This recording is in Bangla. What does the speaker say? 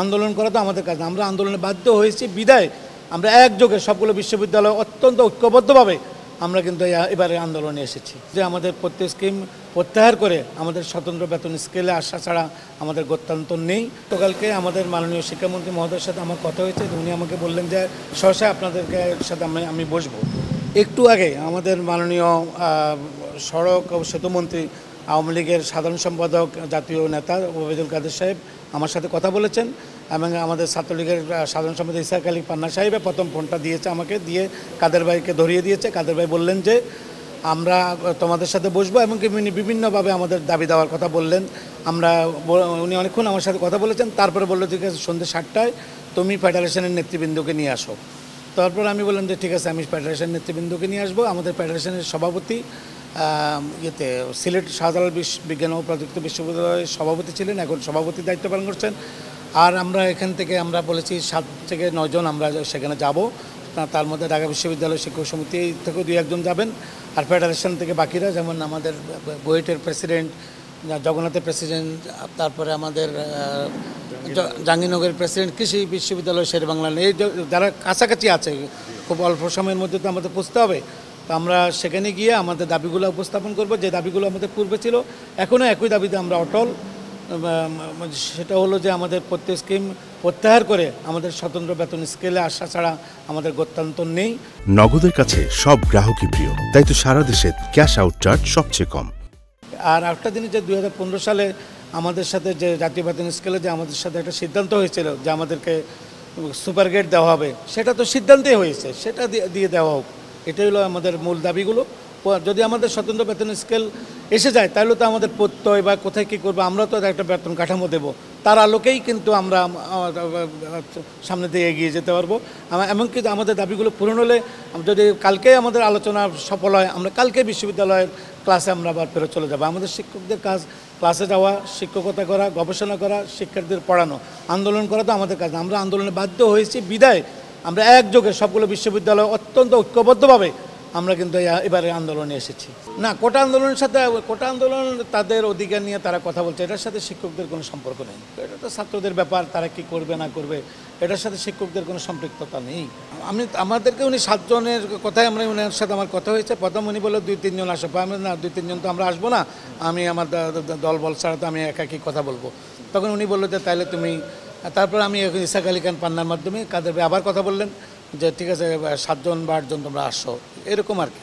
আন্দোলন করা তো আমাদের কাজ না। আমরা আন্দোলনে বাধ্য হয়েছি বিদায় আমরা একযোগে সবগুলো বিশ্ববিদ্যালয় অত্যন্ত ঐক্যবদ্ধভাবে আমরা কিন্তু এবারে আন্দোলনে এসেছি যে আমাদের প্রত্যেক স্কিম প্রত্যাহার করে আমাদের স্বতন্ত্র বেতন স্কেলে আসা ছাড়া আমাদের গত্যন্তর নেই। গতকালকে আমাদের মাননীয় শিক্ষামন্ত্রী মহোদয়ের সাথে আমার কথা হয়েছে, উনি আমাকে বললেন যে সহসা আপনাদেরকে সাথে আমি বসবো। একটু আগে আমাদের মাননীয় সড়ক ও সেতুমন্ত্রী আওয়ামী লীগের সাধারণ সম্পাদক জাতীয় নেতা ওবায়দুল কাদের সাহেব আমার সাথে কথা বলেছেন এবং আমাদের ছাত্রলীগের সাধারণ সম্পাদক ইসহাক আলী পান্না সাহেবে প্রথম ফোনটা দিয়েছে আমাকে, দিয়ে কাদের ভাইকে ধরিয়ে দিয়েছে। কাদের ভাই বললেন যে আমরা তোমাদের সাথে বসবো এবং বিভিন্নভাবে আমাদের দাবি দেওয়ার কথা বললেন। উনি অনেকক্ষণ আমার সাথে কথা বলেছেন। তারপরে বললো ঠিক আছে সন্ধ্যে 7টায় তুমি ফেডারেশনের নেতৃবৃন্দকে নিয়ে আসো। তারপর আমি বললাম যে ঠিক আছে আমি ফেডারেশন নেতৃবৃন্দকে নিয়ে আসবো। আমাদের ফেডারেশনের সভাপতি সিলেট শাহজালাল বিজ্ঞান ও প্রযুক্তি বিশ্ববিদ্যালয়ের সভাপতি ছিলেন, এখন সভাপতির দায়িত্ব পালন করছেন। আর আমরা এখান থেকে আমরা বলেছি 7 থেকে 9 জন আমরা সেখানে যাব। তার মধ্যে ঢাকা বিশ্ববিদ্যালয় শিক্ষক সমিতি থেকেও 2-1 জন যাবেন, আর ফেডারেশন থেকে বাকিরা যেমন আমাদের বুয়েটের প্রেসিডেন্ট, জগন্নাথের প্রেসিডেন্ট, তারপরে আমাদের জাহাঙ্গীরনগরের প্রেসিডেন্ট, কৃষি বিশ্ববিদ্যালয় শেরেবাংলা, এই যারা কাছাকাছি আছে খুব অল্প সময়ের মধ্যে তো আমাদের পৌঁছতে হবে। তো আমরা সেখানে গিয়ে আমাদের দাবিগুলো উপস্থাপন করব, যে দাবিগুলো আমাদের পূর্বে ছিল এখনও একই দাবিতে আমরা অটল। সেটা হলো যে আমাদের প্রত্যেক স্কিম প্রত্যাহার করে আমাদের স্বতন্ত্র বেতন স্কেলে আসা ছাড়া আমাদের গত্যন্তর নেই। নগদের কাছে সব গ্রাহকই প্রিয়, তাই তো সারা দেশে ক্যাশ আউট চার্জ সবচেয়ে কম। আর একটা জিনিস যে 2015 সালে আমাদের সাথে যে জাতীয় বেতন স্কেলে যে আমাদের সাথে একটা সিদ্ধান্ত হয়েছিল যে আমাদেরকে সুপার গ্রেড দেওয়া হবে, সেটা তো সিদ্ধান্তই হয়েছে, সেটা দিয়ে দেওয়া হোক। এটাই হলো আমাদের মূল দাবিগুলো। যদি আমাদের স্বতন্ত্র বেতন স্কেল এসে যায় তাহলে তো আমাদের প্রত্যয় বা কোথায় কী করবো আমরা তো একটা বেতন কাঠামো দেবো, তার আলোকেই কিন্তু আমরা সামনে দিয়ে এগিয়ে যেতে পারবো। এমনকি আমাদের দাবিগুলো পূরণ হলে যদি কালকে আমাদের আলোচনা সফল হয়, আমরা কালকে বিশ্ববিদ্যালয়ের ক্লাসে আমরা আবার ফেরত চলে যাবো। আমাদের শিক্ষকদের কাজ ক্লাসে যাওয়া, শিক্ষকতা করা, গবেষণা করা, শিক্ষার্থীদের পড়ানো। আন্দোলন করা তো আমাদের কাজ না। আমরা আন্দোলনে বাধ্য হয়েছি বিদায় আমরা একযোগে সবগুলো বিশ্ববিদ্যালয় অত্যন্ত ঐক্যবদ্ধভাবে আমরা কিন্তু এবারে আন্দোলনে এসেছি। না, কোটা আন্দোলনের সাথে কোটা আন্দোলন তাদের অধিকার নিয়ে তারা কথা বলছে, এটার সাথে শিক্ষকদের কোনো সম্পর্ক নেই। এটা তো ছাত্রদের ব্যাপার, তারা কি করবে না করবে, এটার সাথে শিক্ষকদের কোনো সম্পৃক্ততা নেই। আমাদেরকে উনি 7 জনের কথাই উনার সাথে আমার কথা হয়েছে। প্রথম উনি বললো 2-3 জন আসো, আমি না 2-3 জন তো আমরা আসবো না, আমি আমার দল বল ছাড়া তো আমি একাকি কথা বলবো। তখন উনি বললো যে তাইলে তুমি, তারপর আমি ইসহাক আলী পান্নার মাধ্যমে কাদের আবার কথা বললেন যে ঠিক আছে 7 জন বা 8 জন তোমরা আসো, এরকম আর কি।